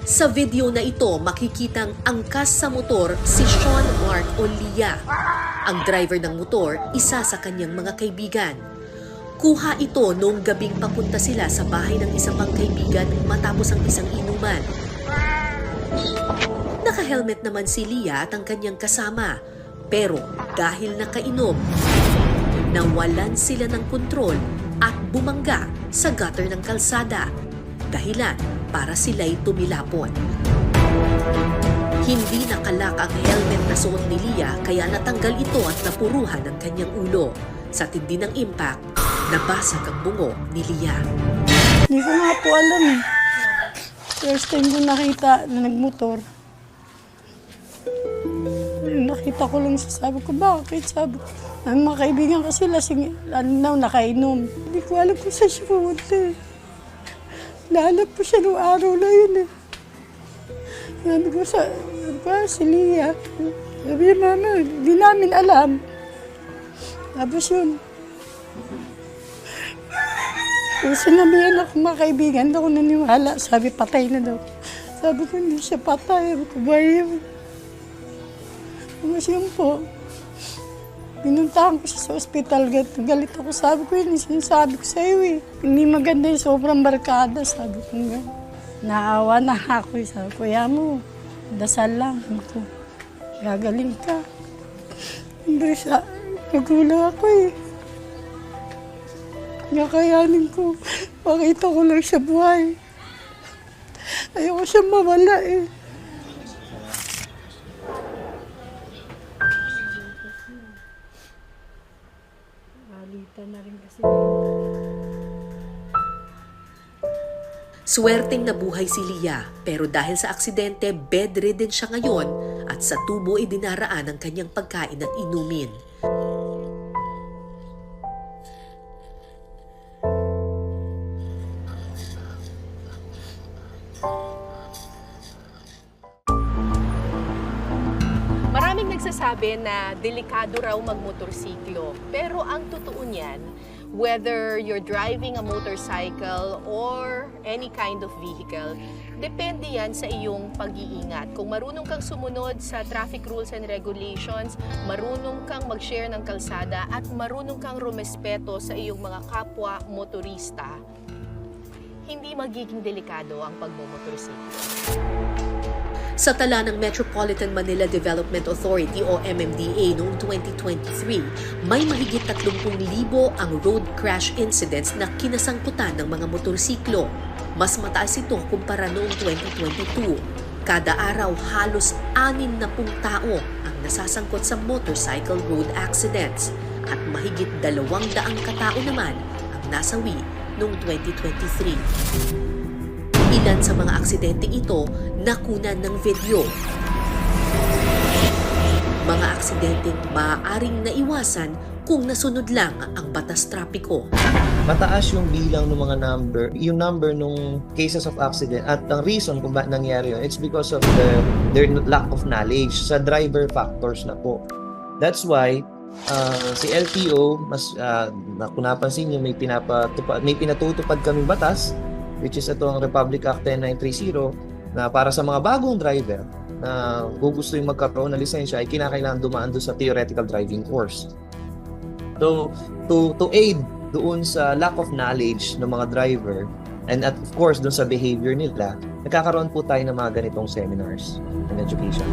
Sa video na ito, makikitang angkas sa motor si Sean Mark Olia. Ang driver ng motor, isa sa kanyang mga kaibigan. Kuha ito noong gabing papunta sila sa bahay ng isang pang kaibigan matapos ang isang inuman. Naka-helmet naman si Lia at ang kanyang kasama. Pero dahil nakainom, nawalan sila ng kontrol at bumangga sa gutter ng kalsada. Dahilan para sila'y tumilapon. Hindi nakalak ang helmet na suot ni Lia kaya natanggal ito at napuruhan ang kanyang ulo. Sa tindi ng impact, nabasag ang bungo ni Lia. Hindi ko nga po alam eh. First time ko nakita na nagmotor. Nakita ko lang siya, sabi ko, bakit? Sabi ko, ang mga kaibigan kasi lasing, nakainom. Hindi ko alam kung saan siya pumunta eh. Nahanap po siya noong araw na yun eh. Sabi ko si Lia. Sabi niya, mama, hindi namin alam. Tapos yun. Kung sinabihan ako mga kaibigan, hindi ako naniwala. Sabi, patay na daw. Sabi ko, hindi siya patay. Sabi ko, bayan. Tapos yun po. Pinuntahan ko siya sa ospital. Galit ako. Sabi ko, yun, sinasabi ko sa iyo eh. Hindi maganda yung sobrang barkada. Sabi ko nga. Naawa na ako. Sabi ko, ya mo, dasal lang. Sabi ko, gagaling ka. Hindi siya. Nagulang ako eh. Nakayanin ko. Makita ko lang siya buhay. Ayoko siya mawala eh. Na rin kasi. Swerteng nabuhay si Lia pero dahil sa aksidente bedridden siya ngayon at sa tubo ay dinaraan ang kanyang pagkain at inumin. Maraming nagsasabi na delikado raw magmotorsiklo. Pero ang totoo niyan, whether you're driving a motorcycle or any kind of vehicle, depende yan sa iyong pag-iingat. Kung marunong kang sumunod sa traffic rules and regulations, marunong kang mag-share ng kalsada at marunong kang rumespeto sa iyong mga kapwa motorista, hindi magiging delikado ang pagmomotorsiklo. Sa tala ng Metropolitan Manila Development Authority o MMDA noong 2023, may mahigit 30,000 ang road crash incidents na kinasangkutan ng mga motorsiklo. Mas mataas ito kumpara noong 2022. Kada araw halos 60 tao ang nasasangkot sa motorcycle road accidents at mahigit 200 katao naman ang nasawi noong 2023. Ilan sa mga aksidente ito nakunan ng video. Mga aksidenteng maaaring naiwasan kung nasunod lang ang batas trapiko. Mataas yung bilang ng mga yung number ng cases of accident at ang reason kung bakit nangyari yun, it's because of their lack of knowledge sa driver factors na po. That's why si LTO, kung napansin nyo, may pinatutupad kaming batas, which is ito ang Republic Act 10930 na para sa mga bagong driver na gusto yung magkaroon ng lisensya ay kinakailangan dumaan doon sa theoretical driving course. So, to aid doon sa lack of knowledge ng mga driver and of course doon sa behavior nila, nagkakaroon po tayo ng mga ganitong seminars and education.